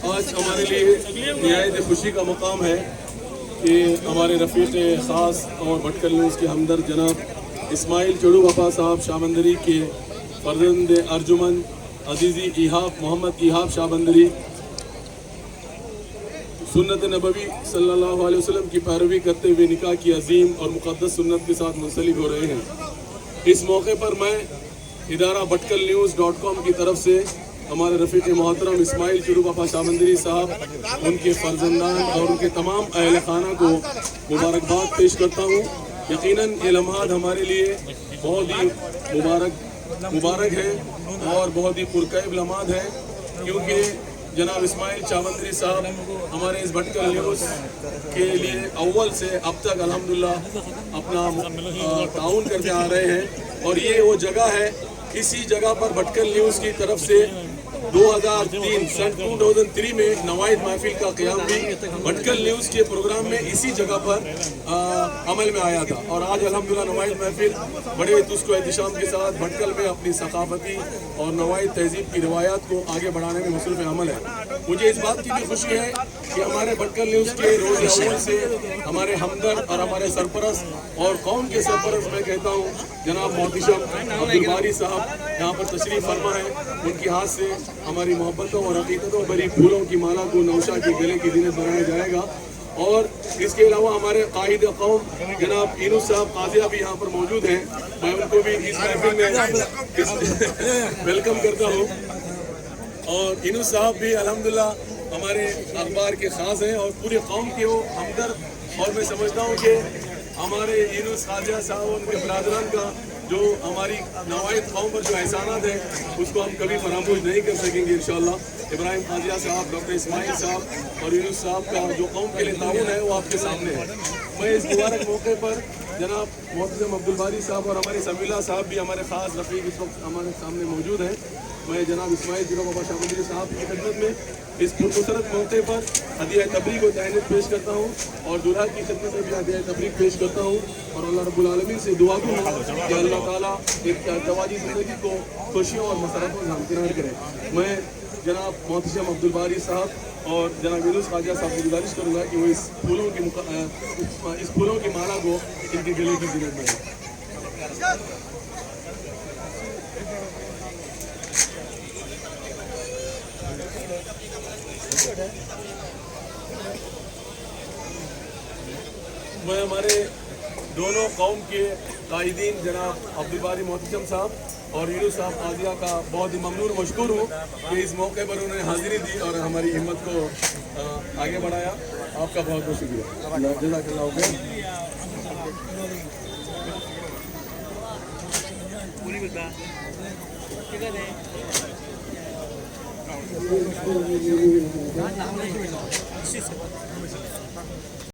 آج ہمارے لیے نہایت خوشی کا مقام ہے کہ ہمارے رفیق خاص اور بھٹکل نیوز کے ہمدرد جناب اسماعیل چڑو بپا صاحب شاہ بندری کے فرزند ارجمن عزیزی ایہاب محمد ایہاب شاہ بندری سنت نبوی صلی اللہ علیہ وسلم کی پیروی کرتے ہوئے نکاح کی عظیم اور مقدس سنت کے ساتھ منسلک ہو رہے ہیں۔ اس موقع پر میں ادارہ بھٹکل نیوز .com کی طرف سے ہمارے رفیق محترم اسماعیل چڑو بپا شاہ بندری صاحب، ان کے فرزندان اور ان کے تمام اہل خانہ کو مبارکباد پیش کرتا ہوں۔ یقیناً یہ لمحات ہمارے لیے بہت ہی مبارک ہے اور بہت ہی پرکیف لمحات ہے، کیونکہ جناب اسماعیل شاہ بندری صاحب ہمارے اس بھٹکل نیوز کے لیے اول سے اب تک الحمدللہ اپنا تعاون کرتے آ رہے ہیں، اور یہ وہ جگہ ہے، اسی جگہ پر بھٹکل نیوز کی طرف سے 2003 میں نوائد محفل کا قیام بھی بھٹکل نیوز کے پروگرام میں اسی جگہ پر عمل میں آیا تھا، اور آج الحمدللہ نوائد محفل بڑے تسک و احتشام کے ساتھ بھٹکل میں اپنی ثقافتی اور نوائد تہذیب کی روایات کو آگے بڑھانے میں مصروف عمل ہے۔ مجھے اس بات کی بھی خوشی ہے کہ ہمارے بھٹکل نیوز کے روز اول سے ہمارے ہمدرد اور ہمارے سرپرست اور قوم کے سرپرست میں کہتا ہوں جناب محتشم عبدالباری صاحب یہاں پر تشریف فرما ہے، ان کے ہاتھ سے ہماری محبتوں اور عقیدتوں بھری پھولوں کی مالا کو نوشا کے گلے کی زینت بنایا جائے گا۔ اور اس کے علاوہ ہمارے قائد قوم جناب اینو صاحب قاضیہ بھی یہاں پر موجود ہیں، میں ان کو بھی اس محفل میں ویلکم کرتا ہوں۔ اور اینو صاحب بھی الحمدللہ ہمارے اخبار کے خاص ہیں اور پوری قوم کے وہ ہمدرد، اور میں سمجھتا ہوں کہ ہمارے اینو قاضیہ صاحب اور ان کے برادران کا جو ہماری نوائد قوم پر جو احسانات ہیں اس کو ہم کبھی فراموش نہیں کر سکیں گے انشاءاللہ۔ ابراہیم قاضیہ صاحب، ڈاکٹر اسماعیل صاحب اور یونس صاحب کا جو قوم کے لیے تعاون ہے وہ آپ کے سامنے ہے۔ میں اس مبارک موقع پر جناب محتشم عبدالباری صاحب اور ہمارے سمیلہ صاحب بھی ہمارے خاص رفیق اس وقت ہمارے سامنے موجود ہیں، میں جناب اسماعیل چڑو بپا شاہ بندری صاحب کی خدمت میں اس پرمسرت موقع پر ہدیہ تبریک و تہنیت پیش کرتا ہوں، اور دلہا کی خدمت میں بھی ہدیہ تبریک پیش کرتا ہوں، اور اللہ رب العالمین سے دعا کروں کہ اللہ تعالیٰ ایک ارتواجی زندگی کو خوشیوں اور مسرتوں سے ہمکنار کرے۔ میں جناب محتشم عبدالباری صاحب اور جناب یونس خواجہ صاحب کو گزارش کروں گا کہ وہ اس پھولوں کی مالا کو ان کے گلے کی زینت بنائیں۔ میں ہمارے دونوں قوم کے قائدین جناب عبدالباری محتشم صاحب اور یونس صاحب قاضیہ کا بہت ہی ممنون مشکور ہوں کہ اس موقع پر انہوں نے حاضری دی اور ہماری ہمت کو آگے بڑھایا۔ آپ کا بہت بہت شکریہ، جزاک اللہ خیر۔